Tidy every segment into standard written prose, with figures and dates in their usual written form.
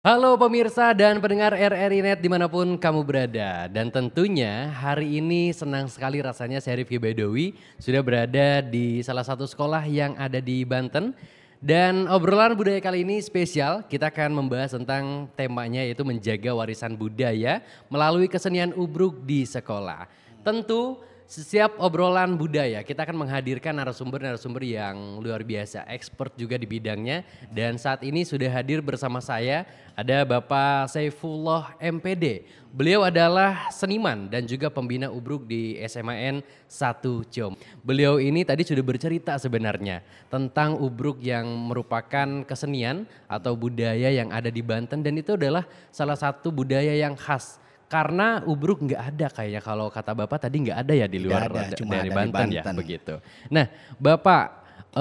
Halo pemirsa dan pendengar RRI Net dimanapun kamu berada. Dan tentunya hari ini senang sekali rasanya saya Rifki Baidowi sudah berada di salah satu sekolah yang ada di Banten. Dan obrolan budaya kali ini spesial, kita akan membahas tentang temanya yaitu menjaga warisan budaya melalui kesenian ubruk di sekolah. Tentu setiap obrolan budaya kita akan menghadirkan narasumber-narasumber yang luar biasa, expert juga di bidangnya. Dan saat ini sudah hadir bersama saya ada Bapak Saifullah MPD. Beliau adalah seniman dan juga pembina ubruk di SMAN 1 Ciom. Beliau ini tadi sudah bercerita sebenarnya tentang ubruk yang merupakan kesenian atau budaya yang ada di Banten dan itu adalah salah satu budaya yang khas. Karena ubruk nggak ada kayaknya kalau kata Bapak tadi nggak ada ya di Tidak luar ada, cuma dari ada di Banten ya Banten. begitu. Nah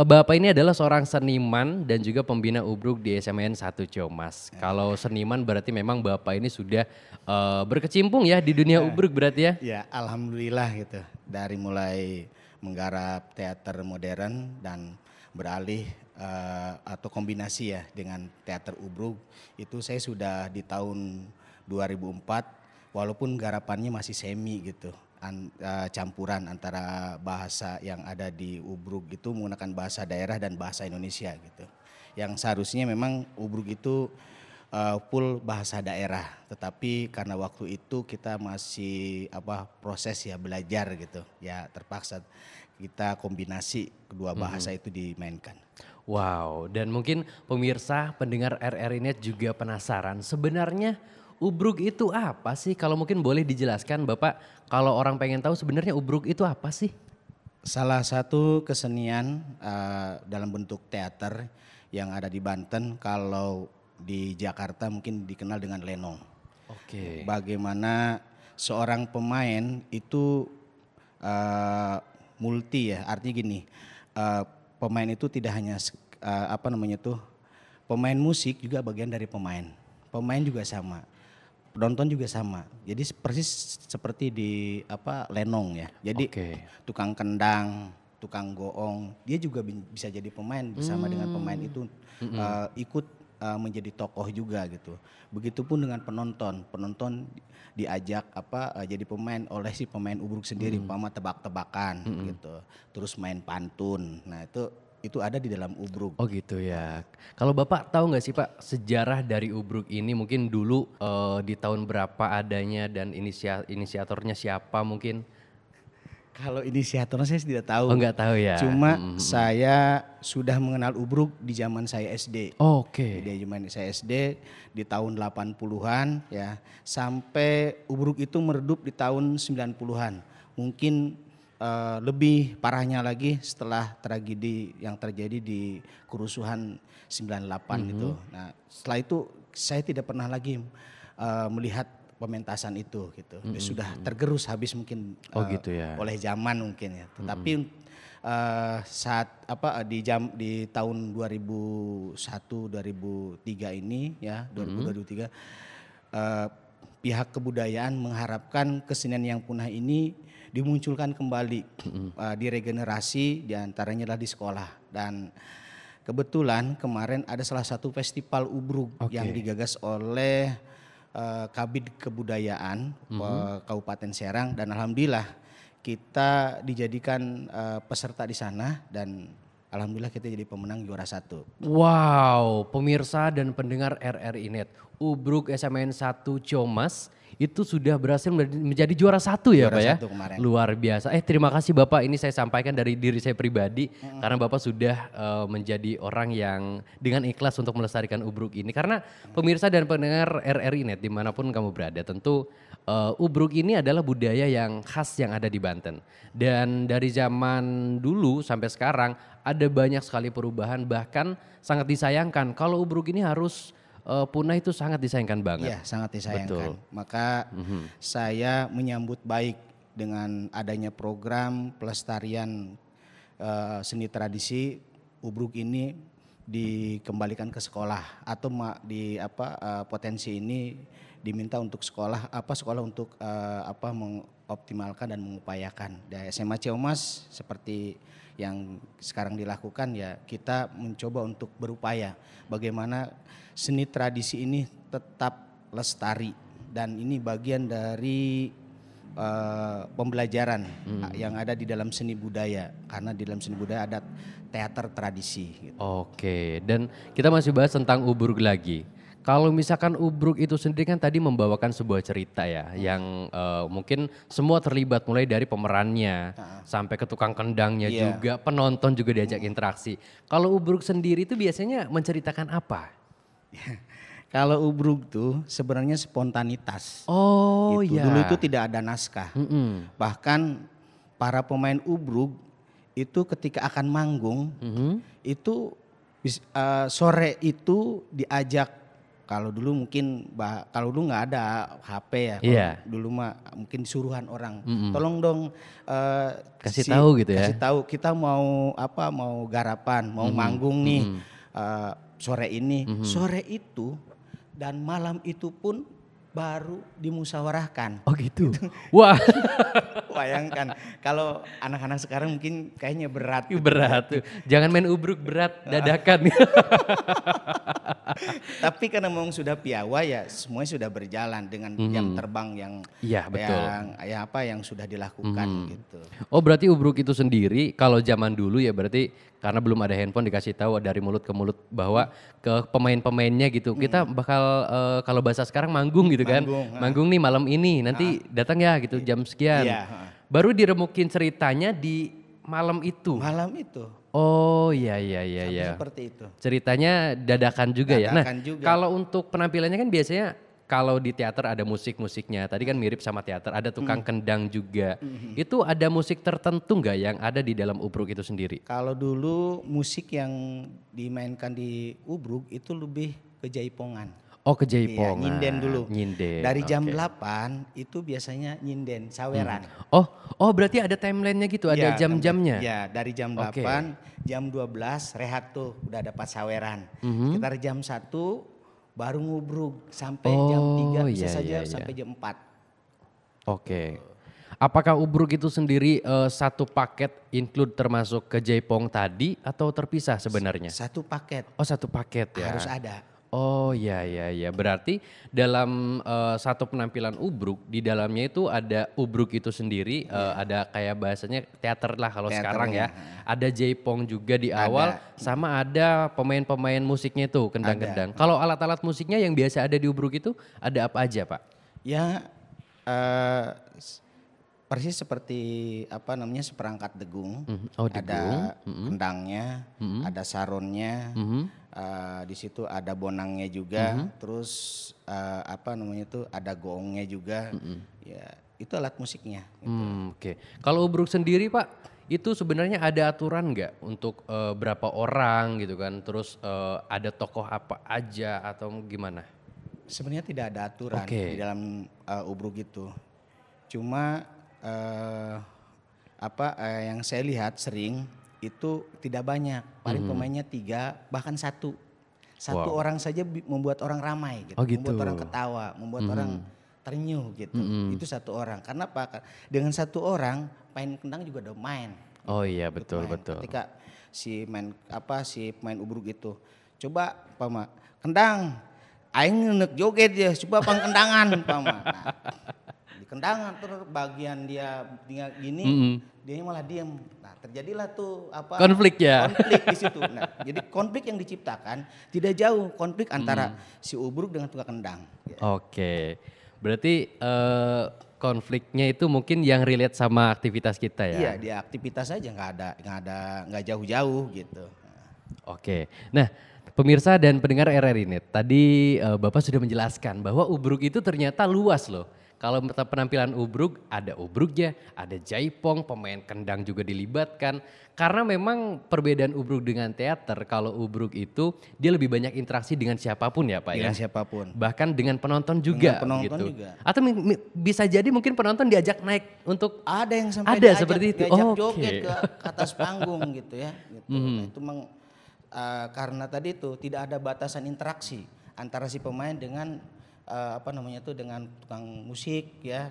Bapak ini adalah seorang seniman dan juga pembina ubruk di SMN 1 Ciamas. Kalau seniman berarti memang Bapak ini sudah berkecimpung ya di dunia ubruk berarti ya? Ya, alhamdulillah gitu. Dari mulai menggarap teater modern dan beralih atau kombinasi ya dengan teater ubruk itu saya sudah di tahun 2004 walaupun garapannya masih semi gitu. Campuran antara bahasa yang ada di ubruk itu menggunakan bahasa daerah dan bahasa Indonesia gitu. Yang seharusnya memang ubruk itu full bahasa daerah, tetapi karena waktu itu kita masih proses ya belajar gitu, ya terpaksa kita kombinasi kedua bahasa itu dimainkan. Wow, dan mungkin pemirsa pendengar RRI Net juga penasaran sebenarnya ubruk itu apa sih? Kalau mungkin boleh dijelaskan Bapak, kalau orang pengen tahu sebenarnya ubruk itu apa sih? Salah satu kesenian dalam bentuk teater yang ada di Banten, kalau di Jakarta mungkin dikenal dengan lenong. Oke. Bagaimana seorang pemain itu multi ya, artinya gini, pemain itu tidak hanya pemain musik juga bagian dari pemain. Pemain juga sama, penonton juga sama. Jadi persis seperti di lenong ya. Jadi Oke. tukang kendang, tukang goong, dia juga bisa jadi pemain bersama dengan pemain itu ikut menjadi tokoh juga gitu. Begitupun dengan penonton, penonton diajak jadi pemain oleh si pemain ubruk sendiri, umpama tebak-tebakan gitu. Terus main pantun. Nah, itu ada di dalam ubruk. Oh gitu ya. Kalau Bapak tahu nggak sih Pak sejarah dari ubruk ini mungkin dulu di tahun berapa adanya dan inisiatornya siapa mungkin? Kalau inisiatornya saya tidak Oh tahu. nggak tahu ya. Cuma saya sudah mengenal ubruk di zaman saya SD. Oke. Di zaman saya SD di tahun 80-an ya, sampai ubruk itu meredup di tahun 90-an. Mungkin lebih parahnya lagi setelah tragedi yang terjadi di kerusuhan 98 itu. Nah, setelah itu saya tidak pernah lagi melihat pementasan itu gitu. Sudah tergerus habis mungkin Oh gitu ya. oleh zaman mungkin ya. Tetapi saat di tahun 2001 2003 ini ya 2023 pihak kebudayaan mengharapkan kesenian yang punah ini dimunculkan kembali, diregenerasi, diantaranya adalah di sekolah. Dan kebetulan kemarin ada salah satu festival ubruk yang Oke. digagas oleh Kabid Kebudayaan Kabupaten Serang, dan alhamdulillah kita dijadikan peserta di sana dan alhamdulillah kita jadi pemenang juara 1. Wow, pemirsa dan pendengar RRI Net, ubruk SMN 1 Ciamas itu sudah berhasil menjadi juara 1 ya Juara Pak ya? 1 kemarin. Luar biasa. Terima kasih Bapak, ini saya sampaikan dari diri saya pribadi karena Bapak sudah menjadi orang yang dengan ikhlas untuk melestarikan ubruk ini. Karena pemirsa dan pendengar RRI Net dimanapun kamu berada tentu ubruk ini adalah budaya yang khas yang ada di Banten. Dan dari zaman dulu sampai sekarang ada banyak sekali perubahan, bahkan sangat disayangkan kalau ubruk ini harus punah itu sangat disayangkan banget. Iya, sangat disayangkan. Betul. Maka saya menyambut baik dengan adanya program pelestarian seni tradisi ubruk ini dikembalikan ke sekolah atau potensi ini diminta untuk sekolah untuk mengoptimalkan dan mengupayakan. Dari SMA Ciamas seperti yang sekarang dilakukan ya, kita mencoba untuk berupaya bagaimana seni tradisi ini tetap lestari, dan ini bagian dari pembelajaran yang ada di dalam seni budaya, karena di dalam seni budaya ada teater tradisi gitu. Oke, dan kita masih bahas tentang Ubruk lagi. Kalau misalkan Ubruk itu sendiri kan tadi membawakan sebuah cerita ya, yang mungkin semua terlibat mulai dari pemerannya sampai ke tukang kendangnya Iya. juga, penonton juga diajak interaksi. Kalau Ubruk sendiri itu biasanya menceritakan apa? Kalau ubruk tuh sebenarnya spontanitas. Oh Gitu. ya. Dulu itu tidak ada naskah. Mm-mm. Bahkan para pemain ubruk itu ketika akan manggung itu sore itu diajak. Kalau dulu mungkin kalau dulu nggak ada HP ya. Kalau Iya. dulu mah mungkin suruhan orang. Tolong dong Kasih tahu gitu ya. Kasih tahu kita mau mau garapan, mau manggung nih sore ini. Sore itu dan malam itu pun baru dimusyawarahkan. Oh gitu. Wah, Bayangkan kalau anak-anak sekarang mungkin kayaknya berat. berat tuh. Jangan main Ubruk berat dadakan. Tapi karena memang sudah piawai ya semuanya sudah berjalan dengan jam terbang yang Iya, betul. yang sudah dilakukan gitu. Oh berarti Ubruk itu sendiri kalau zaman dulu ya berarti karena belum ada handphone dikasih tahu dari mulut ke mulut bahwa ke pemain-pemainnya gitu. Kita bakal kalau bahasa sekarang manggung gitu kan. Manggung nih malam ini nanti datang ya gitu jam sekian. Iya. Baru diremukin ceritanya di malam itu. Malam itu Oh iya seperti itu. Ceritanya dadakan juga ya. Nah, Dadakan juga. kalau untuk penampilannya kan biasanya kalau di teater ada musik-musiknya. Tadi kan mirip sama teater, ada tukang kendang juga. Itu ada musik tertentu nggak yang ada di dalam Ubruk itu sendiri? Kalau dulu musik yang dimainkan di Ubruk itu lebih ke jaipongan. Oh ke Jaipongan. Iya, nyinden dulu. Nyinden. Dari jam oke. 8 itu biasanya nyinden saweran. Oh berarti ada timelinenya gitu, ada Iya, jam-jamnya? Ya, dari jam 8, Oke. jam 12 rehat tuh udah dapat saweran. Mhm. Sekitar jam 1 baru ngubruk sampai jam 3 bisa iya, saja iya. sampai jam 4. Oke. Apakah Ubruk itu sendiri satu paket include termasuk ke Jaipong tadi atau terpisah sebenarnya? Satu paket Oh satu paket ya? harus ada. Oh iya. Berarti dalam satu penampilan Ubruk di dalamnya itu ada Ubruk itu sendiri, ada kayak bahasanya teater lah kalau sekarang ya. Ada Jaipong juga di awal, sama ada pemain-pemain musiknya itu kendang-kendang. Kalau alat-alat musiknya yang biasa ada di Ubruk itu ada apa aja Pak? Ya persis seperti seperangkat degung. Oh degung. Ada kendangnya, ada saronnya. Di situ ada bonangnya juga, terus ada gongnya juga, ya itu alat musiknya. Oke. Kalau Ubruk sendiri Pak, itu sebenarnya ada aturan nggak untuk berapa orang gitu kan? Terus ada tokoh apa aja atau gimana? Sebenarnya tidak ada aturan Oke. di dalam Ubruk itu, cuma yang saya lihat sering itu tidak banyak, paling pemainnya 3 bahkan 1 Wow. orang saja membuat orang ramai gitu, Oh, gitu. membuat orang ketawa, membuat orang ternyuh gitu. Itu 1 orang. Karena apa? Dengan 1 orang main kendang juga udah main. Oh iya betul. Ketika si pemain Ubruk itu coba pama kendang, aing neunek joget ya, coba pangkendangan pama. Nah, di kendangan terus bagian dia gini, dia malah diem. Nah, terjadilah tuh Konflik ya? Konflik di situ. Nah, jadi konflik yang diciptakan tidak jauh konflik antara si Ubruk dengan tukang kendang. Oke. Berarti konfliknya itu mungkin yang relate sama aktivitas kita ya? Iya, di aktivitas aja nggak jauh-jauh gitu. Oke. Nah, pemirsa dan pendengar RRI Net, tadi Bapak sudah menjelaskan bahwa Ubruk itu ternyata luas loh. Kalau penampilan Ubruk, ada Ubruknya, ada Jaipong, pemain kendang juga dilibatkan. Karena memang perbedaan Ubruk dengan teater, kalau Ubruk itu dia lebih banyak interaksi dengan siapapun ya Pak ya? Dengan siapapun. Bahkan dengan penonton juga. Dengan penonton gitu. juga. Atau bisa jadi mungkin penonton diajak naik untuk Ada yang sampai Ada seperti itu. diajak Oke. joget ke atas panggung gitu ya. Gitu. Nah, itu karena tadi itu tidak ada batasan interaksi antara si pemain dengan dengan tukang musik ya,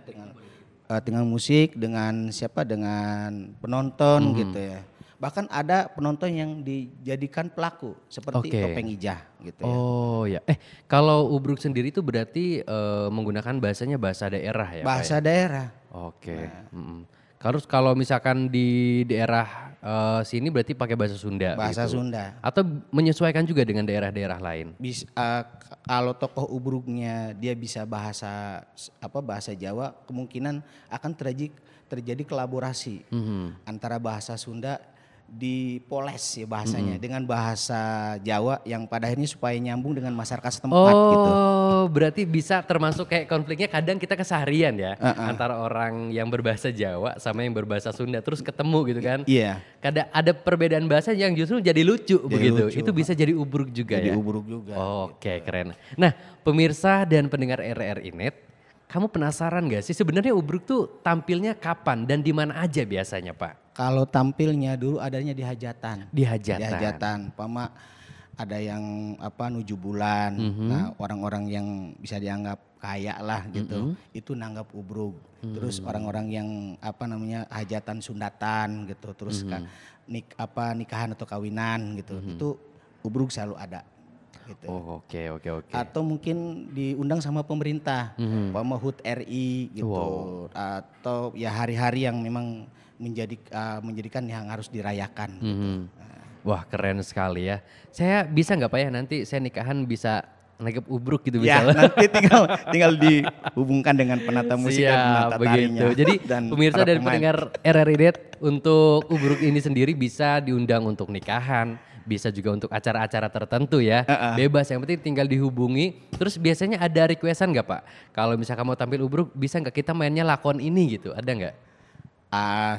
dengan musik, dengan dengan penonton gitu ya. Bahkan ada penonton yang dijadikan pelaku seperti Oke. Topeng Ijah gitu ya. Oh ya, kalau ubruk sendiri itu berarti menggunakan bahasanya bahasa daerah ya Pak ya? Bahasa daerah. Oke, Terus kalau misalkan di daerah sini berarti pakai bahasa Sunda Bahasa begitu? Sunda. Atau menyesuaikan juga dengan daerah-daerah lain? Kalau tokoh ubruknya dia bisa bahasa Jawa, kemungkinan akan terjadi kolaborasi antara bahasa Sunda dipoles ya bahasanya dengan bahasa Jawa yang pada akhirnya supaya nyambung dengan masyarakat setempat gitu. Oh, berarti bisa termasuk kayak konfliknya kadang kita keseharian ya antara orang yang berbahasa Jawa sama yang berbahasa Sunda terus ketemu gitu kan? Iya. Kadang ada perbedaan bahasa yang justru jadi lucu begitu. lucu. Itu bisa jadi ubruk juga Jadi ya. ubruk juga. Oke, keren. Nah, pemirsa dan pendengar RRI Net, kamu penasaran gak sih sebenarnya ubruk tuh tampilnya kapan dan di mana aja biasanya, Pak? Kalau tampilnya dulu adanya di hajatan. Di hajatan. Di hajatan, Pama ada yang nuju bulan. Nah, orang-orang yang bisa dianggap kaya lah gitu. Itu nanggap ubruk. Terus orang-orang yang hajatan sundatan gitu. Terus nikahan atau kawinan gitu. Itu ubruk selalu ada. Gitu. Oh, oke. Atau mungkin diundang sama pemerintah, Pama HUT RI gitu. Atau ya hari-hari yang memang menjadikan yang harus dirayakan. Gitu. Wah, keren sekali ya. Saya bisa nggak Pak ya nanti saya nikahan bisa nangkep ubruk gitu Ya, bisa? nanti tinggal dihubungkan dengan penata musik dan penata tarinya. Jadi dan pemirsa para dan pemain. pendengar RRI Net untuk ubruk ini sendiri bisa diundang untuk nikahan, bisa juga untuk acara-acara tertentu ya. Bebas, yang penting tinggal dihubungi. Terus biasanya ada requestan nggak Pak? Kalau misalkan mau tampil ubruk bisa nggak kita mainnya lakon ini gitu, ada nggak?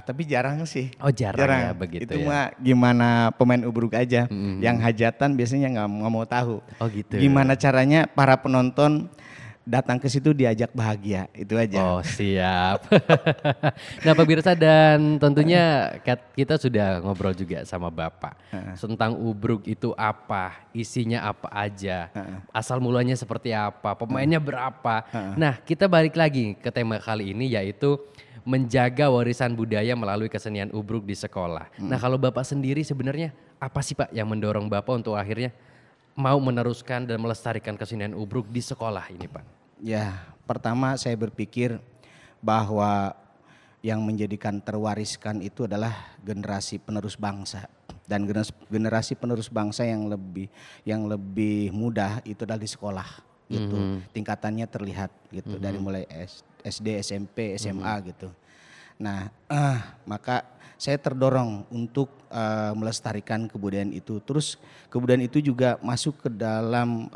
Tapi jarang sih. Oh jarang ya begitu Itu ya. mah gimana pemain ubruk aja. Yang hajatan biasanya nggak mau tahu. Oh gitu. Gimana caranya para penonton datang ke situ diajak bahagia, itu aja. Oh siap. Nah pemirsa dan tentunya kita sudah ngobrol juga sama Bapak. Tentang ubruk itu apa, isinya apa aja, asal mulanya seperti apa, pemainnya berapa. Nah kita balik lagi ke tema kali ini yaitu menjaga warisan budaya melalui kesenian ubruk di sekolah. Nah kalau Bapak sendiri sebenarnya apa sih Pak yang mendorong Bapak untuk akhirnya mau meneruskan dan melestarikan kesenian ubruk di sekolah ini Pak? Ya, pertama saya berpikir bahwa yang menjadikan terwariskan itu adalah generasi penerus bangsa. Dan generasi penerus bangsa yang lebih mudah itu adalah di sekolah gitu. Tingkatannya terlihat gitu dari mulai SD, SMP, SMA gitu. Nah, maka saya terdorong untuk melestarikan kebudayaan itu. Terus kebudayaan itu juga masuk ke dalam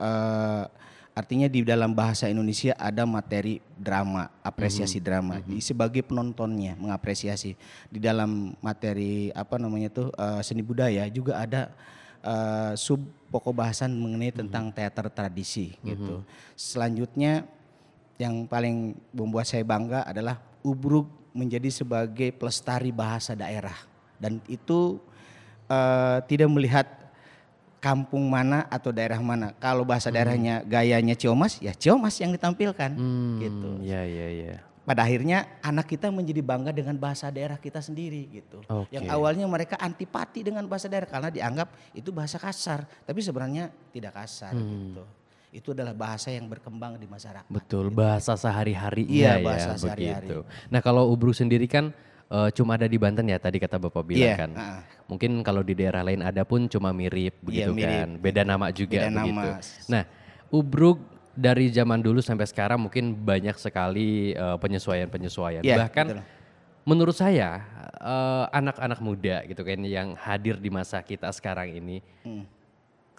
artinya di dalam bahasa Indonesia ada materi drama, apresiasi drama. Sebagai penontonnya mengapresiasi. Di dalam materi seni budaya juga ada sub pokok bahasan mengenai tentang teater tradisi gitu. Selanjutnya yang paling membuat saya bangga adalah ubruk menjadi sebagai pelestari bahasa daerah dan itu tidak melihat kampung mana atau daerah mana. Kalau bahasa daerahnya gayanya Ciomas, ya Ciomas yang ditampilkan gitu. Iya. Pada akhirnya anak kita menjadi bangga dengan bahasa daerah kita sendiri gitu. Oke. Yang awalnya mereka antipati dengan bahasa daerah karena dianggap itu bahasa kasar, tapi sebenarnya tidak kasar gitu. Itu adalah bahasa yang berkembang di masyarakat. Betul, bahasa sehari-harinya Iya, ya bahasa sehari-hari. begitu. Nah kalau ubruk sendiri kan cuma ada di Banten ya tadi kata Bapak bilang Iya, kan. Mungkin kalau di daerah lain ada pun cuma mirip begitu mirip. kan. Beda nama juga Beda begitu. nama. Nah ubruk dari zaman dulu sampai sekarang mungkin banyak sekali penyesuaian-penyesuaian. Iya, Bahkan betul. menurut saya anak-anak muda gitu kan yang hadir di masa kita sekarang ini.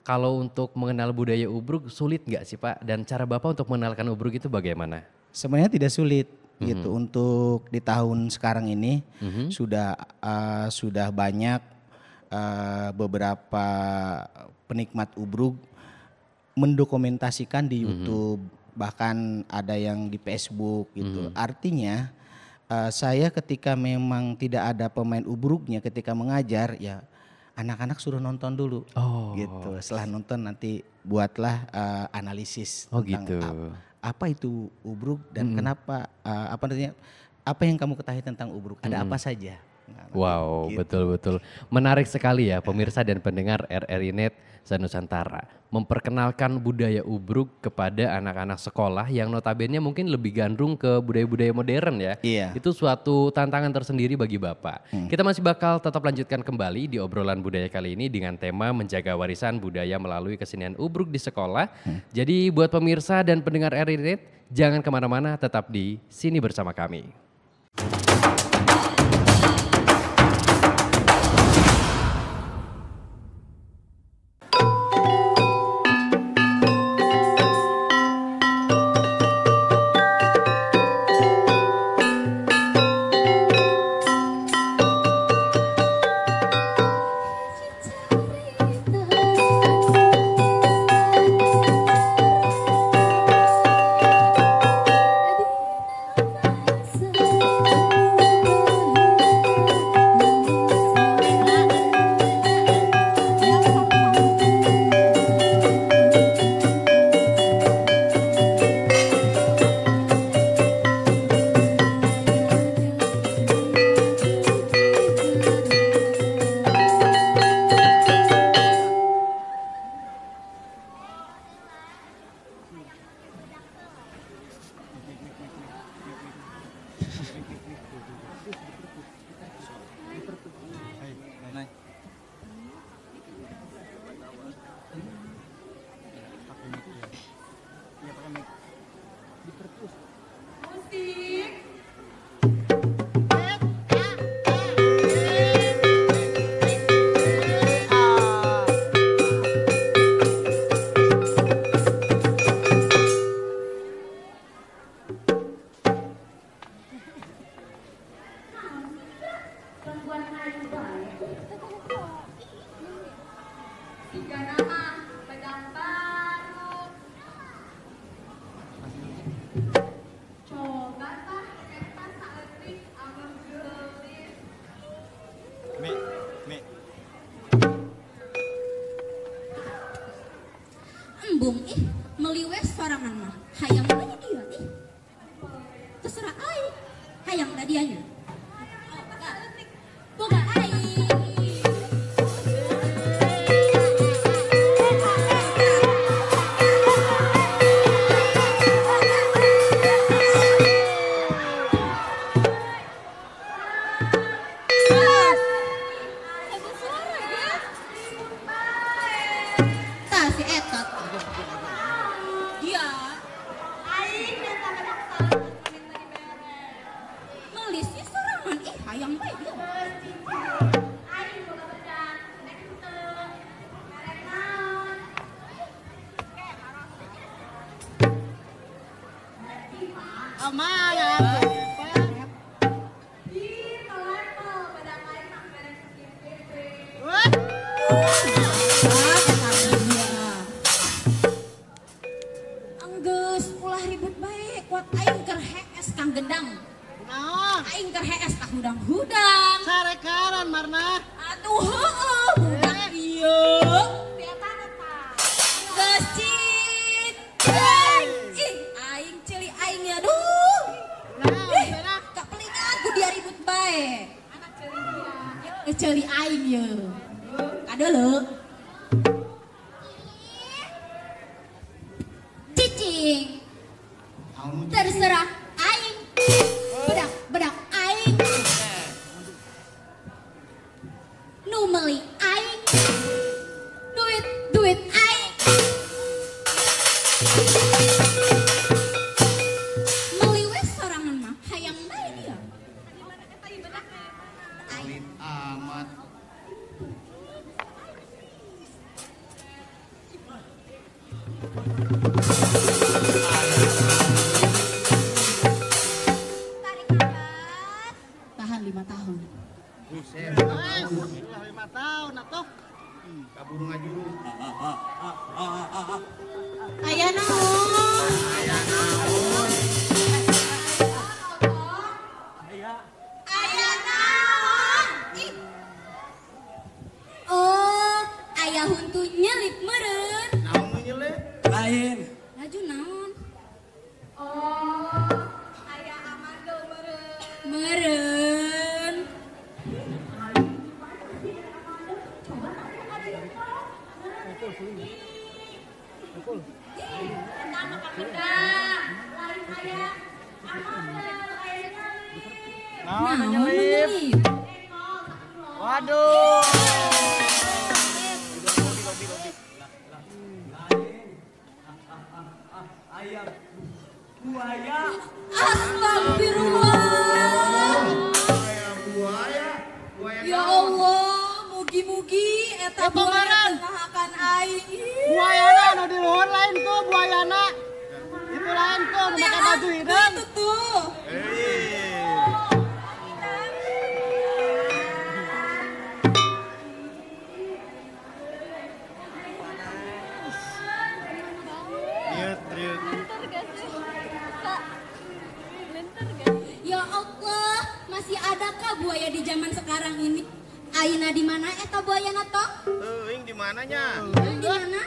Kalau untuk mengenal budaya ubruk sulit nggak sih Pak? Dan cara Bapak untuk mengenalkan ubruk itu bagaimana? Sebenarnya tidak sulit gitu untuk di tahun sekarang ini sudah banyak beberapa penikmat ubruk mendokumentasikan di YouTube, bahkan ada yang di Facebook gitu. Artinya saya ketika memang tidak ada pemain ubruknya ketika mengajar ya anak-anak suruh nonton dulu gitu. Setelah nonton nanti buatlah analisis Oh tentang gitu. apa itu ubruk dan kenapa apa yang kamu ketahui tentang ubruk, ada apa saja. Nah, Wow, gitu. betul-betul. Menarik sekali ya pemirsa dan pendengar RRI Net Nusantara. Memperkenalkan budaya ubruk kepada anak-anak sekolah yang notabene mungkin lebih gandrung ke budaya-budaya modern ya. Iya. Itu suatu tantangan tersendiri bagi Bapak. Kita masih bakal tetap lanjutkan kembali di obrolan budaya kali ini dengan tema menjaga warisan budaya melalui kesenian ubruk di sekolah. Jadi buat pemirsa dan pendengar RRI Net, jangan kemana-mana, tetap di sini bersama kami. Embung meliwes sorangan mah hayang bae dia terserah ai hayang da dianya boga ai si etot dia melisnya sorangan hayang bae dia Anggeus ulah ribut bae kuat aing keur hees Kang Gendang. Naon? Aing keur hees ka hudang-hudang. Sarekaran Marna. Atuh heueuh budak ieu. Geus cit. Ih, aing cili aing ya duh. Naon? Kapelingan ku dia ribut bae. Anak cili dia. Cili aing ye. Kadeuleu. Cicing. Terserah aing. Bedak aing. Nu meuli aing. Duit aing. Meuli we sorangan mah hayang bae dia. Di mana eta ieu bedakna? Aing Amat. tarik nafas. Tahan 5 tahun. Buset. Ulah 5 tahun atuh. Kabur ngajuru. Aya naon? Aya naon? Ih. Oh, aya huntu nyelip meureun. Naon nu nyele? Lain, Laju naon? Naon Nah, nyelip. nyelip. Waduh. Astagfirullah. Ya Allah, mugi-mugi eta Eh, Pangeran. ngahakan aing. Buayana anu di luhur lain tuh buayana. Itu lain tuh anu pakai baju hitam. Itu tuh. Ya Allah, masih adakah buaya di zaman sekarang ini? Aina di mana eta buayana toh? Teuing di mananya? Di mana?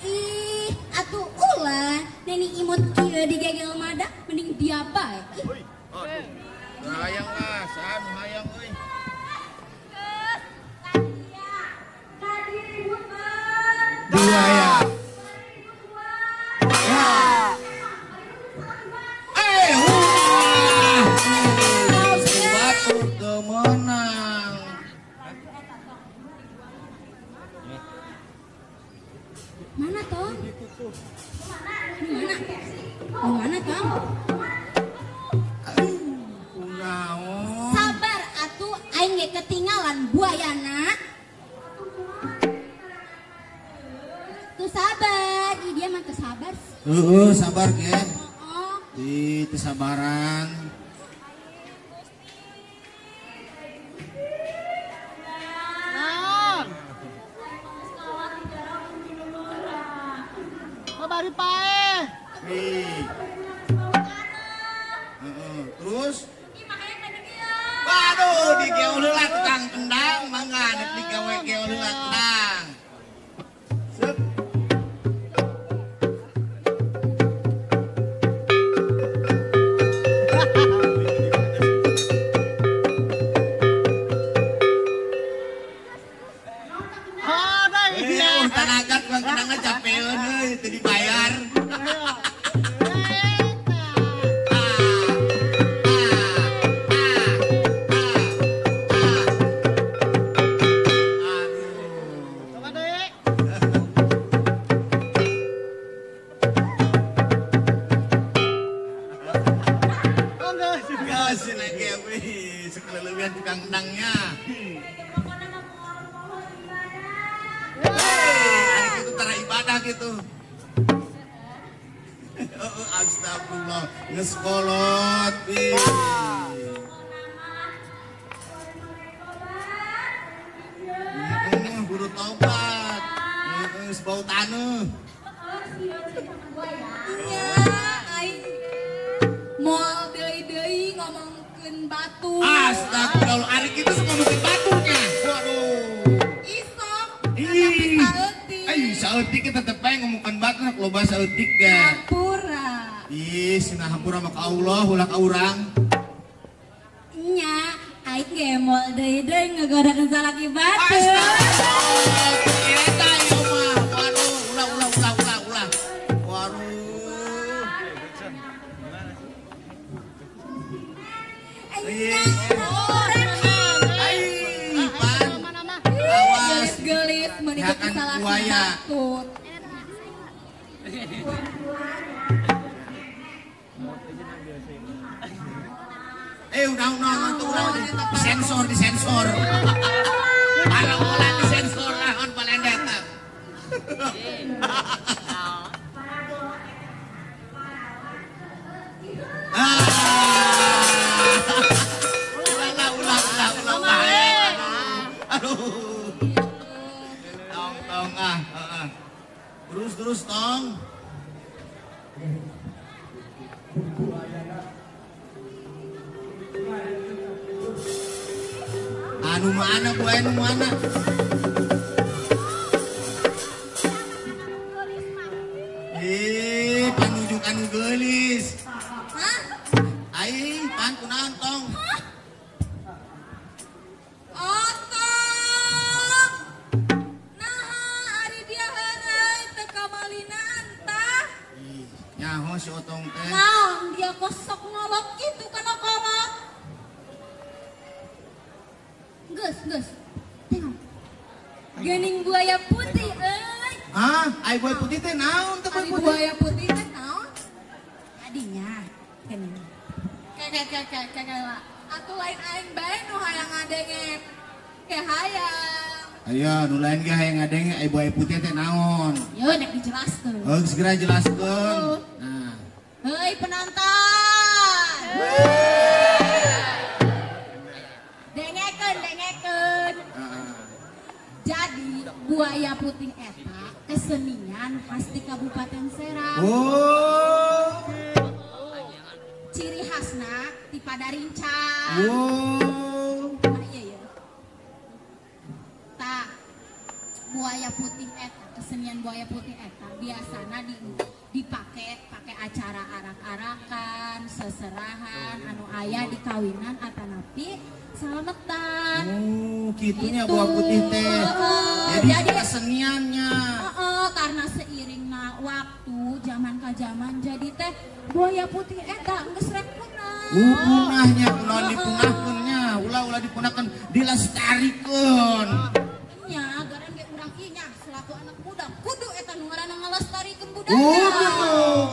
Ih, atuh ulah, neni imut kieu digegel mada, mending dia bae. Ih, Euy, aduh. Hayang lah, saan hayang euy. Buaya. Batur teu meunang. Mana toh? Di mana? Di mana toh? Kunaon? Sabar atuh, aing ge ketinggalan buayana. Tuh sabar, ih dia mah teu sabar. Heeh, sabar ke. Oh, Di kesabaran. Naon? Sabari pae. Nih. Heeh, terus? Waduh, digeul heula tukang kendang, mangga digawe geul heula kendang. Sep. Oh, dah iya. Urutan agat bang kendangnya capeun euy, teu dibayar. Coba deh. Oh, enggak sih. Gas lagi sekelelewian tukang kendangnya. Hari itu tara ibadah gitu. Oh, astagfirullah, ngeskolot. Buru taubat. Sebau tanah. nya aing moal deui-deui ngomongkeun batur. Astagfirullah, hari itu semua mungkin baturnya. Waduh. Isok, Ih. tapi Saeutik kita teh bae ngomongkeun batur nak loba saeutik ga. Hampura. Ih, cenah hampura mah ka Allah, ulah ka urang. Nya, aing ge moal deui-deui ngagodakeun salaki batur. Astagfirullah, eta ieu mah. Waduh, ulah. Waduh. Nya, orang Ai, pan. Mana mah? Awas. gelis mun itu Hakan salaki buaya. batur. Udah, disensor. Para ulah disensor naon palendeta. Ulah. Aduh. Tong ah. Terus tong. Anu mana buaya anu mana? Panujuk anu geulis. Hah? Ai, pan kunaon tong? Otong. Nah, ari dia heureuy teu ka naon si Otong teh? Naon dia kosok ngolok gitu kana kolot. Geus. Tengok. Gening buaya putih euy. Ah, ai buaya putih teh naon teh Ari buaya putih? buaya putih teh naon? Adinya. Gening. Kayak atuh lain aing bae nu hayang ngadenge. Kayak hayang. Ayo, nu lain ge hayang ngadenge ai buaya putih teh naon? Yo nek dijelaskeun. Oh, segera jelaskeun. Nah. Hei penonton. Dengekeun. Jadi buaya putih eta kesenian khas di Kabupaten Serang. Oh. Ciri khasna di Padarincang. Oh. Iya. Tak buaya putih eta kesenian buaya putih eta biasana dipakai acara arak-arakan, seserahan, anu aya di kawinan atanapi salametan. Oh, kitunya Gitu. buaya putih teh. Jadi Jadi keseniannya. karena seiringna waktu zaman ka zaman jadi teh buaya putih eta geus rek punah. Punahnya kunaon dipunahkeunnya, ulah dipunahkeun dilestarikeun. Nya garan ge urang ieu nya selaku anak muda kudu eta nu ngaranna ngalestarikeun budaya.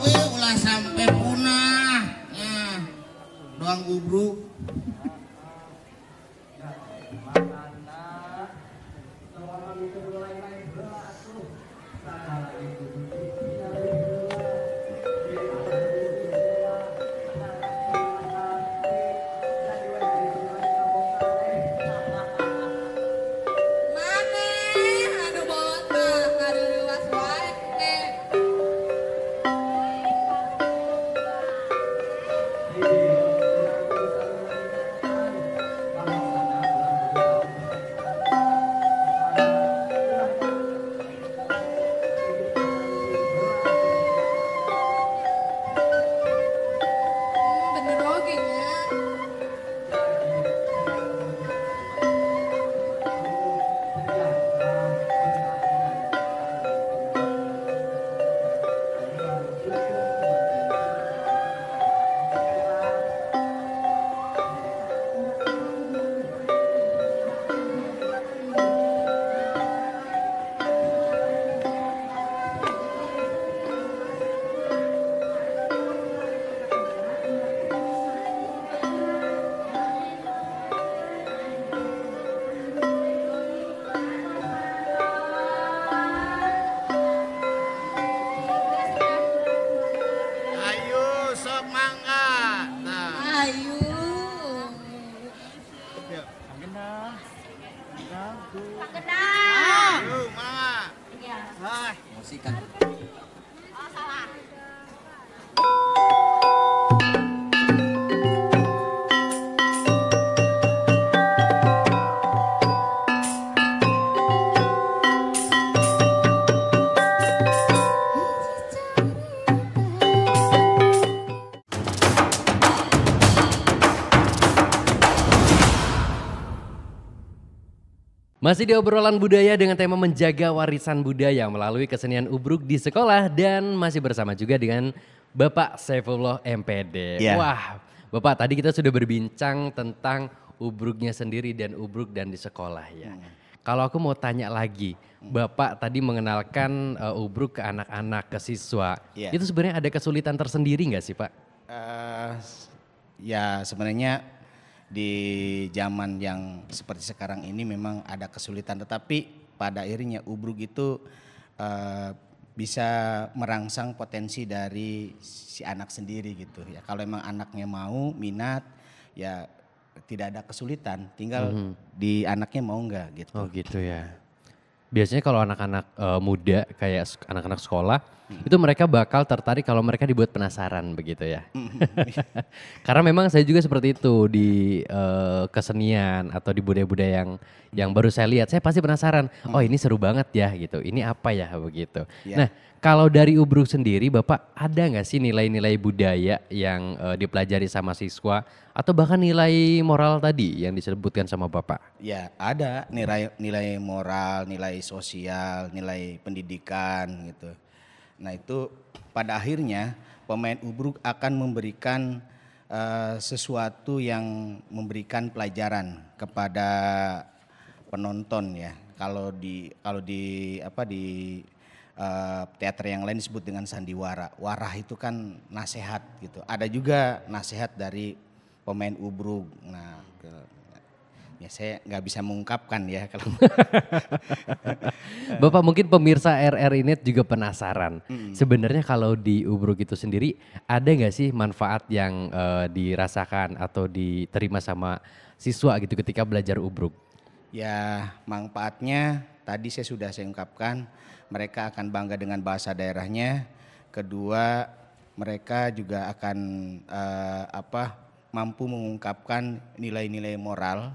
Kudu, ulah sampai punah. Nah, doang ubruk. Maneh anu botak ngaruruas wae. Bener oge nya. Ayo sok mangga. Nah. Ayu. Panggenang. Ayo mangga. Iya. Musikan. Oh salah. Masih di obrolan budaya dengan tema menjaga warisan budaya melalui kesenian ubruk di sekolah dan masih bersama juga dengan Bapak Saifullah MPD. Ya. Wah, Bapak tadi kita sudah berbincang tentang ubruknya sendiri dan ubruk dan di sekolah ya. Kalau aku mau tanya lagi, Bapak tadi mengenalkan ubruk ke anak-anak, ke siswa. Ya. Itu sebenarnya ada kesulitan tersendiri nggak sih Pak? Ya sebenarnya di zaman yang seperti sekarang ini memang ada kesulitan, tetapi pada akhirnya ubruk itu bisa merangsang potensi dari si anak sendiri gitu ya. Kalau emang anaknya mau minat ya tidak ada kesulitan, tinggal di anaknya mau nggak gitu. Oh gitu ya. Biasanya kalau anak-anak muda kayak anak-anak sekolah itu mereka bakal tertarik kalau mereka dibuat penasaran begitu ya. Karena memang saya juga seperti itu di kesenian atau di budaya-budaya yang baru saya lihat, saya pasti penasaran. Oh ini seru banget ya gitu. Ini apa ya begitu. Ya. Nah kalau dari ubruk sendiri Bapak ada nggak sih nilai-nilai budaya yang dipelajari sama siswa atau bahkan nilai moral tadi yang disebutkan sama Bapak? Ya ada nilai moral, nilai sosial, nilai pendidikan gitu. Nah itu pada akhirnya pemain ubruk akan memberikan sesuatu yang memberikan pelajaran kepada penonton ya. Kalau di teater yang lain disebut dengan sandiwara. Warah itu kan nasihat gitu. Ada juga nasihat dari pemain ubruk. Nah, ya saya nggak bisa mengungkapkan ya kalau. Bapak mungkin pemirsa RRI Net juga penasaran. Sebenarnya kalau di ubruk itu sendiri ada nggak sih manfaat yang dirasakan atau diterima sama siswa gitu ketika belajar ubruk? Ya manfaatnya tadi saya ungkapkan, mereka akan bangga dengan bahasa daerahnya. Kedua, mereka juga akan mampu mengungkapkan nilai-nilai moral,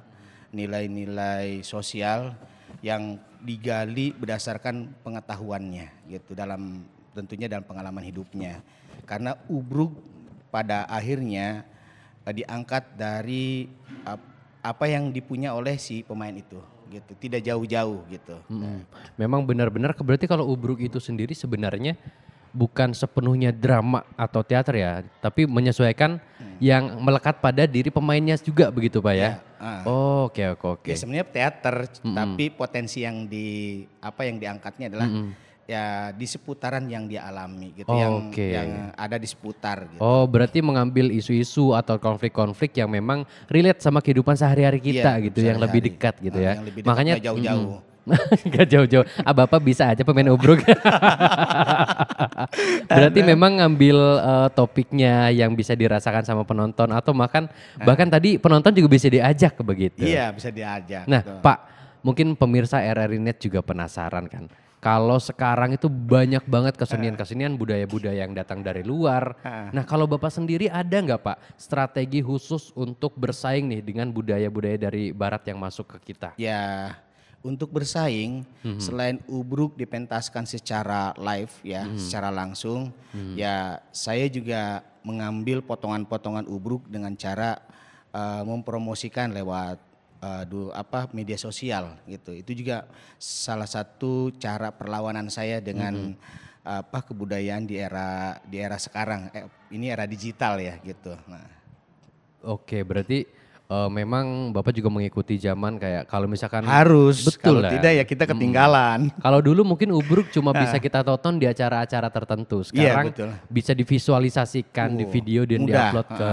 nilai-nilai sosial yang digali berdasarkan pengetahuannya gitu, tentunya dalam pengalaman hidupnya. Karena ubruk pada akhirnya diangkat dari apa yang dipunya oleh si pemain itu gitu, tidak jauh-jauh gitu. Memang benar-benar berarti kalau ubruk itu sendiri sebenarnya bukan sepenuhnya drama atau teater ya, tapi menyesuaikan yang melekat pada diri pemainnya juga begitu Pak ya? Oh, oke. Ya sebenarnya teater, tapi potensi yang diangkatnya adalah ya di seputaran yang dia alami gitu, yang ada di seputar gitu. Oh, berarti mengambil isu-isu atau konflik-konflik yang memang relate sama kehidupan sehari-hari kita gitu, yang lebih dekat gitu ya. Yang lebih dekat, Makanya nggak jauh-jauh. Gak jauh-jauh. Bapak bisa aja pemain ubruk. Berarti memang ngambil topiknya yang bisa dirasakan sama penonton atau bahkan tadi penonton juga bisa diajak begitu. Iya, bisa diajak. Nah, gitu. Pak, mungkin pemirsa RRI Net juga penasaran kan. Kalau sekarang itu banyak banget kesenian-kesenian budaya-budaya yang datang dari luar. Nah, kalau Bapak sendiri ada nggak Pak strategi khusus untuk bersaing nih dengan budaya-budaya dari barat yang masuk ke kita? Ya, untuk bersaing, selain ubruk dipentaskan secara live ya, secara langsung, ya saya juga mengambil potongan-potongan ubruk dengan cara mempromosikan lewat media sosial gitu. Itu juga salah satu cara perlawanan saya dengan kebudayaan di era sekarang. Ini era digital ya gitu. Nah. Oke, berarti memang Bapak juga mengikuti zaman kayak kalau misalkan harus, betul kalau lah. tidak ya kita ketinggalan. Kalau dulu mungkin ubruk cuma bisa kita tonton di acara-acara tertentu. Sekarang bisa divisualisasikan di video dan diupload ke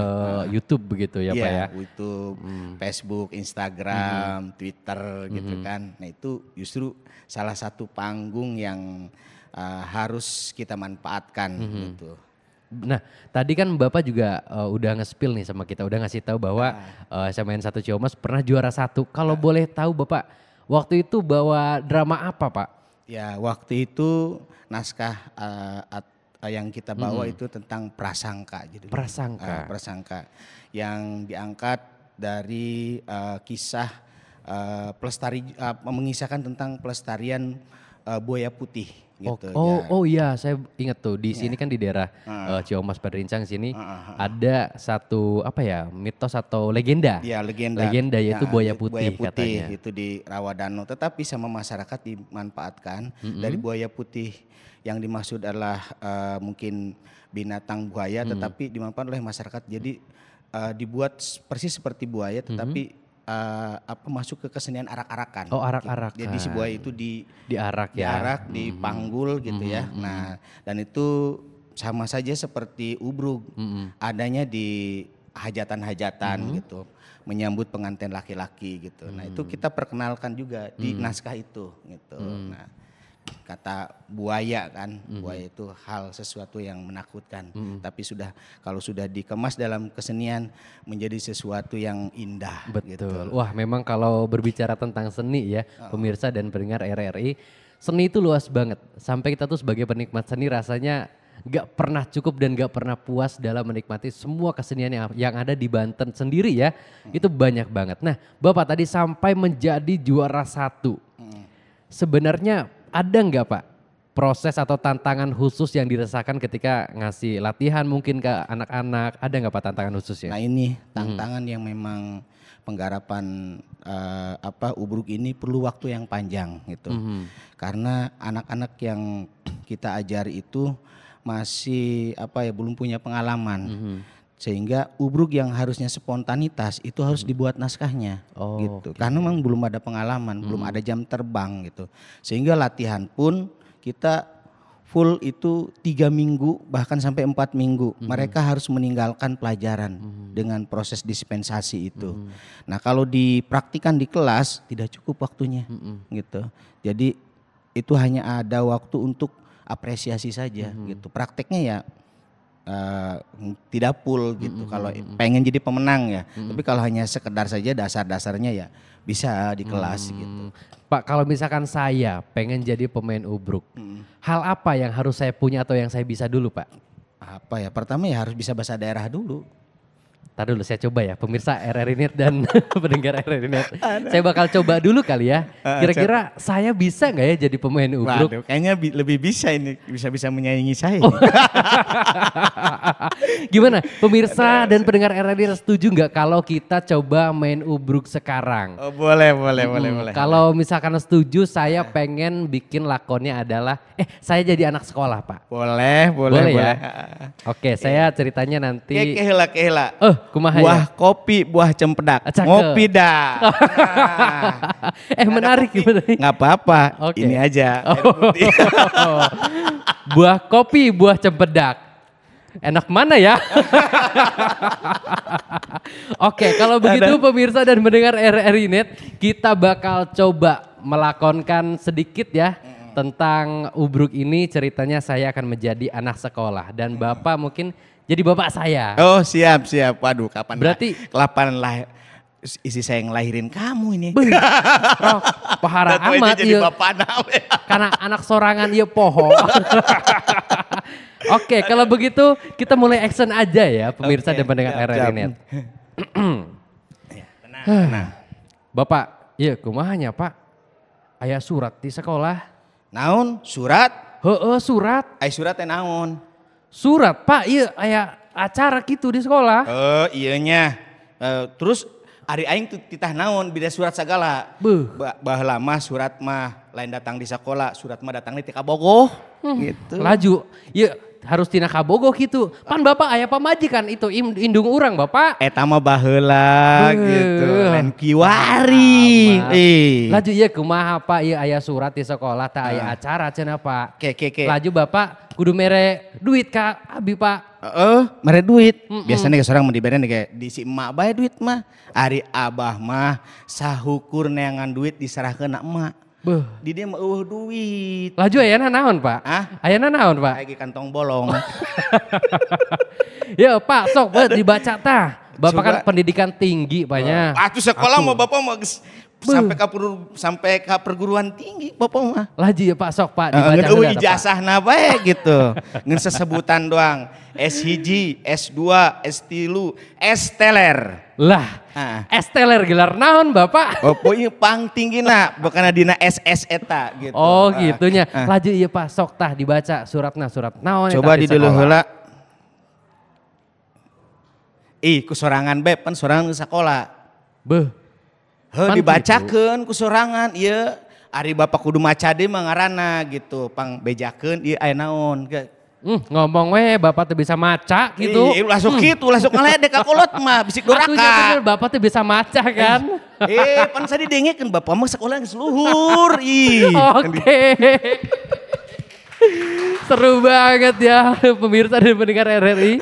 YouTube begitu ya Pak ya. YouTube, Facebook, Instagram, Twitter gitu kan. Nah itu justru salah satu panggung yang harus kita manfaatkan gitu. Nah, tadi kan Bapak juga udah nge-spill nih sama kita, udah ngasih tahu bahwa SMN 1 Ciamas pernah juara 1. Kalau boleh tahu Bapak, waktu itu bawa drama apa Pak? Ya, waktu itu naskah yang kita bawa itu tentang prasangka. Jadi, prasangka yang diangkat dari kisah mengisahkan tentang pelestarian buaya putih. Gitu, Oh iya, saya ingat tuh di sini kan di daerah Ciamas Padrincang sini ada satu mitos atau legenda. Ya legenda yaitu buaya putih katanya. Itu di Rawadano, tetapi sama masyarakat dimanfaatkan dari buaya putih yang dimaksud adalah mungkin binatang buaya, tetapi dimanfaatkan oleh masyarakat. Jadi dibuat persis seperti buaya, tetapi masuk ke kesenian arak-arakan. Oh, arak-arakan. Jadi si buaya itu diarak ya. Diarak, dipanggul gitu ya. Nah, dan itu sama saja seperti ubruk. Adanya di hajatan-hajatan gitu. Menyambut pengantin laki-laki gitu. Nah, itu kita perkenalkan juga di naskah itu gitu. Nah, kata buaya kan, buaya itu sesuatu yang menakutkan, tapi kalau sudah dikemas dalam kesenian menjadi sesuatu yang indah. Betul. Gitu. Wah, memang kalau berbicara tentang seni ya, pemirsa dan pendengar RRI, seni itu luas banget. Sampai kita tuh sebagai penikmat seni rasanya gak pernah cukup dan gak pernah puas dalam menikmati semua kesenian yang ada di Banten sendiri ya. Itu banyak banget. Nah, Bapak tadi sampai menjadi juara 1. Sebenarnya ada nggak Pak proses atau tantangan khusus yang dirasakan ketika ngasih latihan mungkin ke anak-anak? Ada nggak Pak tantangan khususnya? Nah ini tantangan yang memang penggarapan ubruk ini perlu waktu yang panjang gitu. Karena anak-anak yang kita ajari itu masih belum punya pengalaman. Sehingga ubruk yang harusnya spontanitas itu harus dibuat naskahnya gitu. Karena memang belum ada pengalaman, belum ada jam terbang gitu. Sehingga latihan pun kita full itu 3 minggu bahkan sampai 4 minggu. Mereka harus meninggalkan pelajaran dengan proses dispensasi itu. Nah, kalau dipraktikan di kelas tidak cukup waktunya gitu. Jadi itu hanya ada waktu untuk apresiasi saja gitu. Prakteknya ya tidak full gitu kalau pengen jadi pemenang ya. Tapi kalau hanya sekedar saja dasar-dasarnya ya bisa di kelas gitu. Pak, kalau misalkan saya pengen jadi pemain ubruk, hal apa yang harus saya punya atau yang saya bisa dulu, Pak? Apa ya? Pertama ya harus bisa bahasa daerah dulu. Ntar dulu saya coba ya, pemirsa RRI Net dan pendengar RRI Net. Saya bakal coba dulu kali ya. Kira-kira saya bisa nggak ya jadi pemain ubruk? Waduh, kayaknya lebih bisa ini, bisa menyaingi saya. Gimana, pemirsa dan pendengar RRI Net setuju nggak kalau kita coba main ubruk sekarang? Oh, boleh. Kalau misalkan setuju, saya pengen bikin lakonnya adalah, saya jadi anak sekolah, Pak. Boleh Ya? Oke, saya ceritanya nanti. Kehela. Kumaha buah ya? kopi, buah cempedak. Cakep. Ngopi dah. Menarik. Nggak apa-apa, Oke. ini aja. Buah kopi, buah cempedak. Enak mana ya? Oke, kalau begitu pemirsa dan mendengar RRI Net, kita bakal coba melakonkan sedikit ya tentang ubruk ini. Ceritanya saya akan menjadi anak sekolah dan Bapak mungkin jadi bapak saya. Oh, siap. Waduh, kapan Berarti isi saya ngelahirin kamu ini. Pahara Tentu aja amat jadi ieu. bapak nawe. Karena anak sorangan ieu poho. Oke, kalau begitu kita mulai action aja ya pemirsa dan pendengar RRI Net. Tenang. Bapak, iya kumahanya Pak? Aya surat di sekolah. Naon? Surat? Heeh, surat. Surat teh naon? Surat Pak, iya aya acara gitu di sekolah. Oh, iyanya. Terus ari aing tuh titah naon bida surat segala. Beuh. Baheula mah surat mah lain datang di sekolah, surat mah datang di Kabogoh. Gitu. Laju, iya harus tina kabogoh gitu. Pan Bapak aya pamajikan itu indung urang Bapak. Eta mah baheula gitu. Lain kiwari. Laju iya kumaha Pak, iya aya surat di sekolah tak aya acara cenah Pak. Ke. Laju Bapak kudu mere duit ka abi Pak. Mere duit. Biasanya ke sorang mau diberen kayak di si emak bae duit mah. Ari abah mah sahukur neangan duit diserahkeun na emak. Beuh. Di dia mah duit. Laju ayana naon Pak? Ayana naon Pak? Lagi kantong bolong. Ya Pak sok dibaca tah. Bapak Coba. kan pendidikan tinggi banyak. Atuh sekolah mah bapak mah sampai ke perguruan tinggi bapak mah. Laju ya Pak sok Pak dibaca Ngeun dulu atuh, Pak. ijazahna bae gitu. Ngeun sesebutan doang. S1, S2, S3, S-teler. Lah, esteler gelar naon Bapak? Pokoknya pang tinggi bukan dina SS eta gitu. Oh gitunya. Laju iya Pak sok tah dibaca surat naon. Coba eta di dulu sekolah. heula. Ku sorangan beb pan sorangan di sekolah. Beuh. Pan Dibacakeun ku sorangan ieu ari bapak kudu maca deui mah ngaranna gitu. Pang bejakeun ieu aya naon. Ngomong Bapak tuh bisa maca gitu. Langsung ngeledek ka kolot mah bisik Atunya doraka. bener Bapak tuh bisa maca kan. Pan saya didengekeun bapak mah sekolah geus luhur. Oke. Seru banget ya pemirsa dan pendengar RRI.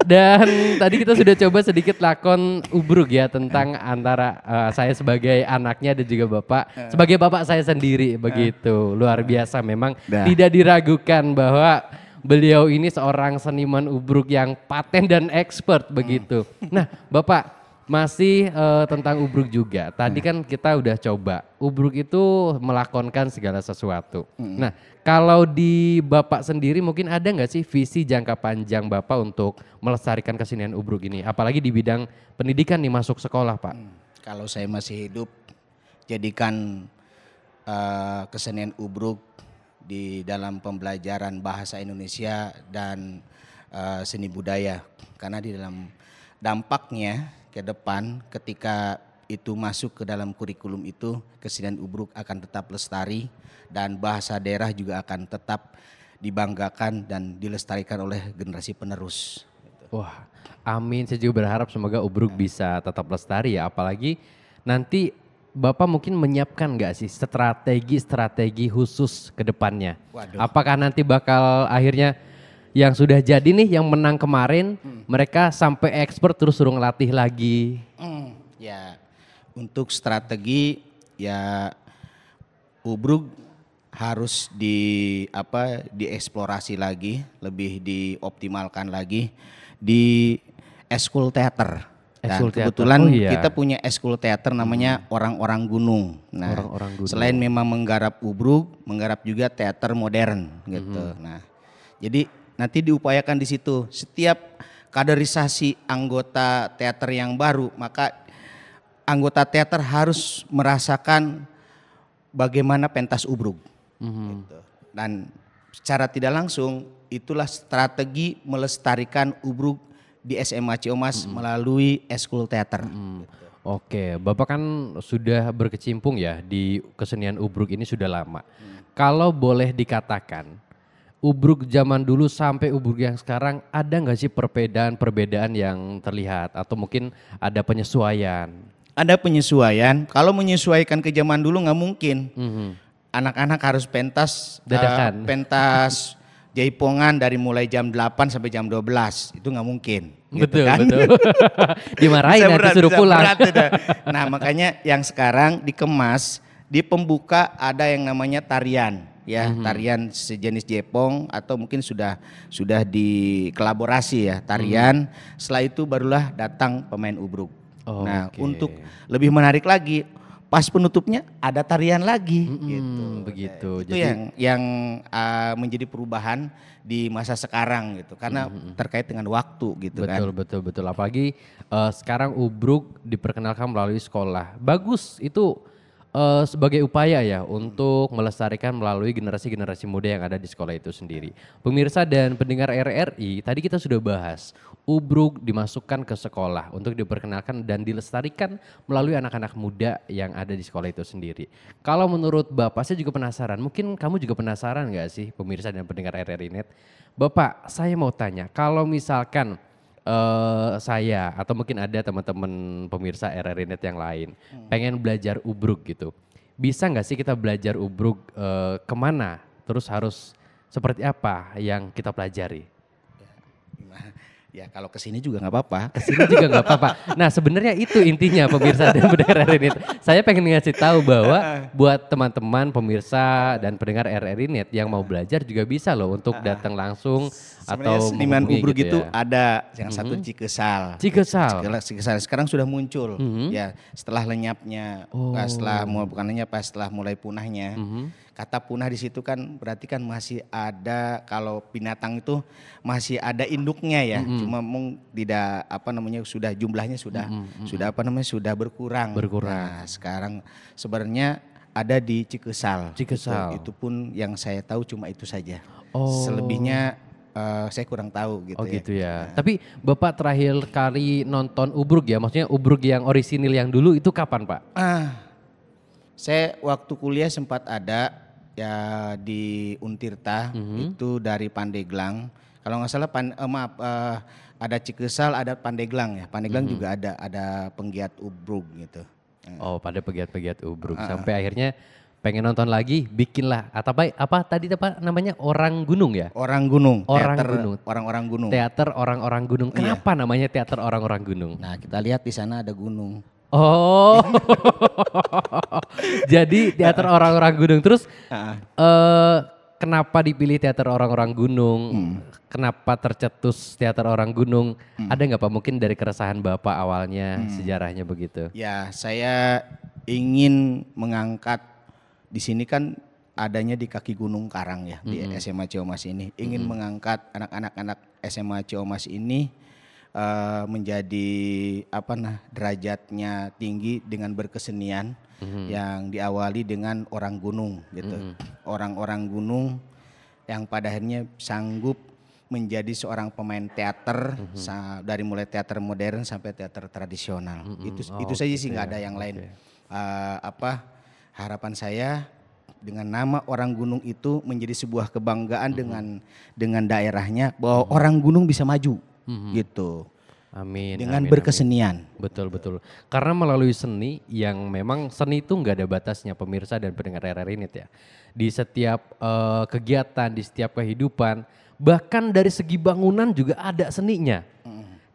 Dan tadi kita sudah coba sedikit lakon ubruk ya tentang antara saya sebagai anaknya dan juga Bapak. Sebagai Bapak saya sendiri begitu. Luar biasa memang tidak diragukan bahwa beliau ini seorang seniman ubruk yang paten dan expert begitu. Nah Bapak masih tentang ubruk juga. Tadi kan kita udah coba. Ubruk itu melakonkan segala sesuatu. Nah kalau di Bapak sendiri mungkin ada nggak sih visi jangka panjang Bapak untuk melestarikan kesenian ubruk ini? Apalagi di bidang pendidikan nih masuk sekolah Pak. Kalau saya masih hidup jadikan kesenian ubruk di dalam pembelajaran bahasa Indonesia dan seni budaya. Karena di dalam dampaknya ke depan ketika itu masuk ke dalam kurikulum itu kesenian ubruk akan tetap lestari dan bahasa daerah juga akan tetap dibanggakan dan dilestarikan oleh generasi penerus. Wah, amin. Saya juga berharap semoga Ubruk bisa tetap lestari ya. Apalagi nanti Bapak mungkin menyiapkan nggak sih strategi khusus ke depannya? Waduh. Apakah nanti bakal akhirnya yang sudah jadi nih yang menang kemarin mereka sampai expert terus suruh ngelatih lagi? Ya, untuk strategi ya Ubruk harus dieksplorasi lagi, lebih dioptimalkan lagi di eskul teater. Dan Eskul teater. kebetulan Oh iya. kita punya eskul teater namanya Orang-Orang Gunung. Nah, Orang-Orang Gunung. selain memang menggarap Ubruk, menggarap juga teater modern gitu. Nah, jadi nanti diupayakan di situ. Setiap kaderisasi anggota teater yang baru, maka anggota teater harus merasakan bagaimana pentas Ubruk. Gitu. Dan secara tidak langsung itulah strategi melestarikan Ubruk di SMA Ciomas melalui eskul teater. Oke, Bapak kan sudah berkecimpung ya di kesenian Ubruk ini sudah lama. Kalau boleh dikatakan, Ubruk zaman dulu sampai Ubruk yang sekarang ada nggak sih perbedaan yang terlihat atau mungkin ada penyesuaian? Ada penyesuaian, kalau menyesuaikan ke zaman dulu nggak mungkin. Anak-anak harus pentas Dadakan. pentas jaipongan dari mulai jam 8 sampai jam 12, itu nggak mungkin. Gitu Betul, kan? betul. Dimarahin Bisa nanti berat, suruh bisa pulang. berat itu. Nah makanya yang sekarang dikemas, di pembuka ada yang namanya tarian. Ya, tarian sejenis Jepong atau mungkin sudah dikolaborasi ya tarian. Setelah itu barulah datang pemain Ubruk. Oh, Nah, oke. untuk lebih menarik lagi, pas penutupnya ada tarian lagi gitu. Begitu. Itu yang menjadi perubahan di masa sekarang gitu. Karena terkait dengan waktu gitu kan. Betul. Apalagi sekarang Ubruk diperkenalkan melalui sekolah. Bagus itu sebagai upaya ya untuk melestarikan melalui generasi-generasi muda yang ada di sekolah itu sendiri. Pemirsa dan pendengar RRI, tadi kita sudah bahas Ubruk dimasukkan ke sekolah untuk diperkenalkan dan dilestarikan melalui anak-anak muda yang ada di sekolah itu sendiri. Kalau menurut Bapak, saya juga penasaran, mungkin kamu juga penasaran gak sih pemirsa dan pendengar RRI Net? Bapak, saya mau tanya, kalau misalkan saya atau mungkin ada teman-teman pemirsa RRI Net yang lain pengen belajar Ubruk gitu, bisa nggak sih kita belajar Ubruk kemana? Terus harus seperti apa yang kita pelajari? Ya kalau kesini juga nggak apa-apa. Kesini juga nggak apa-apa. Nah sebenarnya itu intinya pemirsa dan pendengar RRI Net. Saya pengen ngasih tahu bahwa buat teman-teman pemirsa dan pendengar RRI Net yang mau belajar juga bisa loh untuk datang langsung Sebenarnya atau seniman menghubungi Ubruk gitu itu ya. ada yang satu Cikesal. Cikesal. Sekarang sudah muncul ya setelah lenyapnya, bukan lenyap, setelah mulai punahnya. Kata punah di situ kan berarti kan masih ada, kalau binatang itu masih ada induknya ya, cuma tidak sudah jumlahnya sudah berkurang. Nah, sekarang sebenarnya ada di Cikesal. Cikesal. Itu pun yang saya tahu cuma itu saja. Oh. Selebihnya saya kurang tahu gitu. Oh gitu ya. Tapi Bapak terakhir kali nonton Ubruk ya, maksudnya Ubruk yang orisinil yang dulu itu kapan Pak? Saya waktu kuliah sempat ada ya di Untirta, itu dari Pandeglang. Kalau nggak salah ada Cikesal, ada Pandeglang ya. Pandeglang juga ada penggiat Ubruk gitu. Oh pada pegiat-pegiat Ubruk sampai akhirnya pengen nonton lagi, bikinlah apa tadi Pak namanya Orang Gunung ya? Orang Gunung. Orang Teater Gunung. Orang-orang Gunung. Teater Orang-orang Gunung. Kenapa namanya Teater Orang-orang Gunung? Nah kita lihat di sana ada gunung. Oh, jadi Teater Orang-orang Gunung. Terus kenapa dipilih Teater Orang-orang Gunung? Kenapa tercetus Teater Orang Gunung? Ada nggak Pak mungkin dari keresahan Bapak awalnya sejarahnya begitu? Ya saya ingin mengangkat, di sini kan adanya di kaki Gunung Karang ya, di SMA Ciomas ini. Ingin mengangkat anak-anak SMA Ciomas ini menjadi derajatnya tinggi dengan berkesenian yang diawali dengan orang gunung gitu. Orang-orang gunung yang pada akhirnya sanggup menjadi seorang pemain teater dari mulai teater modern sampai teater tradisional. Itu saja sih, nggak ada yang lain. Harapan saya dengan nama orang gunung itu menjadi sebuah kebanggaan dengan daerahnya bahwa orang gunung bisa maju gitu. Amin. Dengan amin, berkesenian. Betul betul. Karena melalui seni yang memang seni itu nggak ada batasnya pemirsa dan pendengar RRI Net ya. Di setiap kegiatan, di setiap kehidupan, bahkan dari segi bangunan juga ada seninya.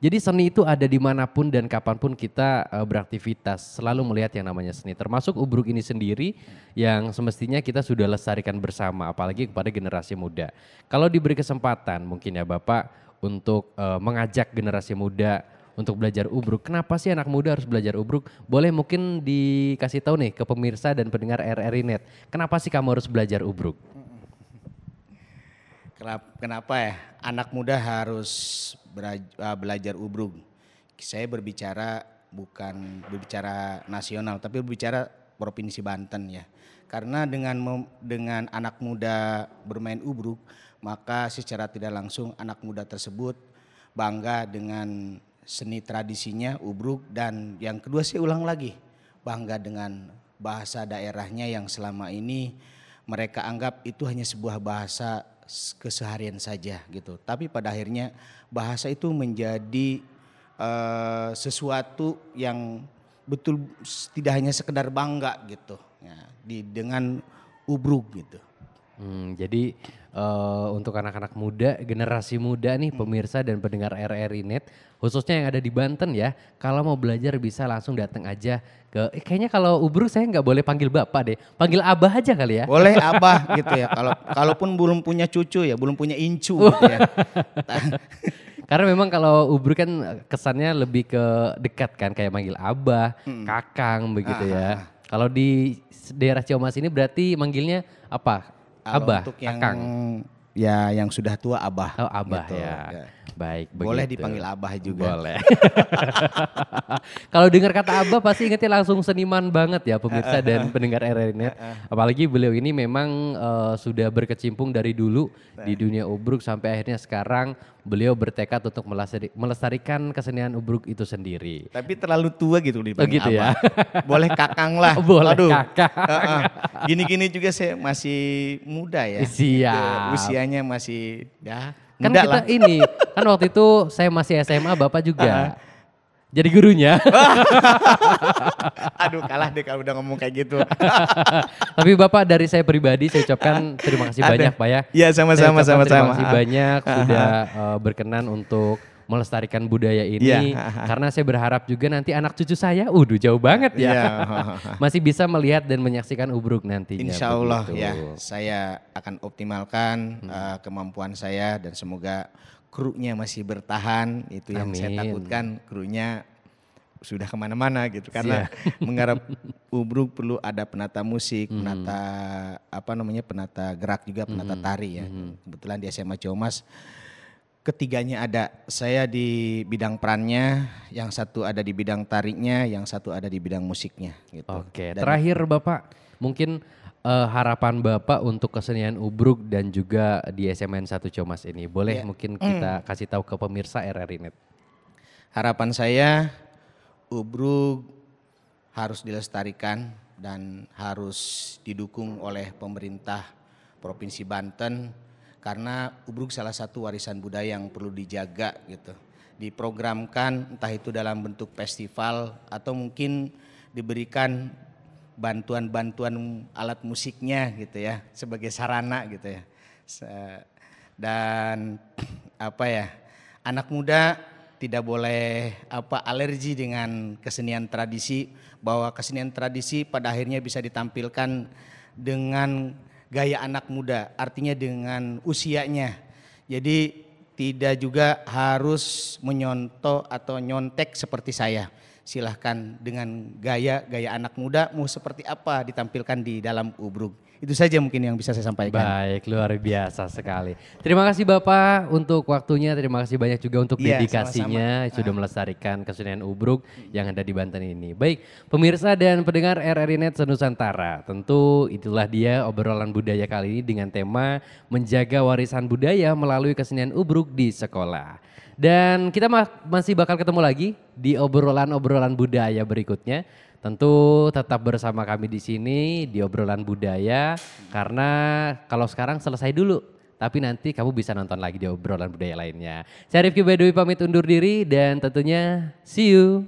Jadi seni itu ada dimanapun dan kapanpun kita beraktivitas, selalu melihat yang namanya seni. Termasuk Ubruk ini sendiri yang semestinya kita sudah lestarikan bersama, apalagi kepada generasi muda. Kalau diberi kesempatan mungkin ya Bapak untuk mengajak generasi muda untuk belajar Ubruk. Kenapa sih anak muda harus belajar Ubruk? Boleh mungkin dikasih tahu nih ke pemirsa dan pendengar RRI Net. Kenapa sih kamu harus belajar Ubruk? Kenapa ya anak muda harus belajar Ubruk? Saya bukan berbicara nasional, tapi berbicara Provinsi Banten ya. Karena dengan anak muda bermain Ubruk, maka secara tidak langsung anak muda tersebut bangga dengan seni tradisinya Ubruk, dan yang kedua saya ulang lagi, bangga dengan bahasa daerahnya yang selama ini mereka anggap itu hanya sebuah bahasa keseharian saja gitu. Tapi pada akhirnya bahasa itu menjadi sesuatu yang betul tidak hanya sekedar bangga gitu ya, dengan Ubruk gitu. Jadi untuk anak-anak muda, generasi muda nih pemirsa dan pendengar RRI Net, khususnya yang ada di Banten ya, kalau mau belajar bisa langsung datang aja ke, kayaknya kalau Ubruk saya nggak boleh panggil Bapak deh, panggil Abah aja kali ya. Boleh Abah gitu ya, kalaupun belum punya cucu ya, belum punya incu gitu ya. Karena memang kalau Ubruk kan kesannya lebih ke dekat kan, kayak manggil Abah, Kakang begitu ya. Kalau di daerah Ciamas ini berarti manggilnya apa? Abah, untuk yang Kakang. Ya yang sudah tua Abah. Oh Abah gitu. ya. Baik, boleh begitu. dipanggil Abah juga. Boleh. Kalau dengar kata Abah pasti ingetnya langsung seniman banget ya pemirsa dan pendengar RRI Net. Apalagi beliau ini memang sudah berkecimpung dari dulu di dunia Ubruk sampai akhirnya sekarang beliau bertekad untuk melestarikan kesenian Ubruk itu sendiri. Tapi terlalu tua gitu dipanggil gitu Abah. ya. Boleh Kakang lah. Boleh Aduh. Kakang. Gini-gini juga saya masih muda ya. Siap. Usianya masih ya Kan muda kita lah. ini, kan waktu itu saya masih SMA, Bapak juga. Jadi gurunya. Aduh kalah deh kalau udah ngomong kayak gitu. Tapi Bapak dari saya pribadi saya ucapkan terima kasih banyak Pak ya. Iya sama-sama. Terima kasih banyak sudah berkenan untuk melestarikan budaya ini. Karena saya berharap juga nanti anak cucu saya, jauh banget ya. Masih bisa melihat dan menyaksikan Ubruk nantinya. Insya Allah begitu. ya, saya akan optimalkan kemampuan saya dan semoga krunya masih bertahan. Itu yang saya Amin. takutkan, krunya sudah kemana-mana gitu. Karena menggarap Ubruk perlu ada penata musik, penata gerak juga, penata tari ya. Kebetulan di SMA Ciamas ketiganya ada. Saya di bidang perannya, yang satu ada di bidang tariknya, yang satu ada di bidang musiknya gitu. Oke, terakhir Bapak, mungkin harapan Bapak untuk kesenian Ubruk dan juga di SMN 1 Ciamas ini. Boleh mungkin kita kasih tahu ke pemirsa RRI Net. Harapan saya Ubruk harus dilestarikan dan harus didukung oleh pemerintah Provinsi Banten. Karena Ubruk salah satu warisan budaya yang perlu dijaga gitu. Diprogramkan entah itu dalam bentuk festival atau mungkin diberikan bantuan-bantuan alat musiknya gitu ya sebagai sarana gitu ya. Dan anak muda tidak boleh alergi dengan kesenian tradisi, bahwa kesenian tradisi pada akhirnya bisa ditampilkan dengan gaya anak muda, artinya dengan usianya. Jadi tidak juga harus menyontoh atau nyontek seperti saya. Silahkan dengan gaya anak muda mau seperti apa ditampilkan di dalam Ubruk. Itu saja mungkin yang bisa saya sampaikan. Baik, luar biasa sekali. Terima kasih Bapak untuk waktunya, terima kasih banyak juga untuk dedikasinya sudah melestarikan kesenian Ubruk yang ada di Banten ini. Baik, pemirsa dan pendengar RRI Net Senusantara, tentu itulah dia obrolan budaya kali ini dengan tema menjaga warisan budaya melalui kesenian Ubruk di sekolah. Dan kita masih bakal ketemu lagi di obrolan-obrolan budaya berikutnya. Tentu tetap bersama kami di sini di obrolan budaya karena kalau sekarang selesai dulu. Tapi nanti kamu bisa nonton lagi di obrolan budaya lainnya. Saya Rifki Badowi pamit undur diri dan tentunya see you.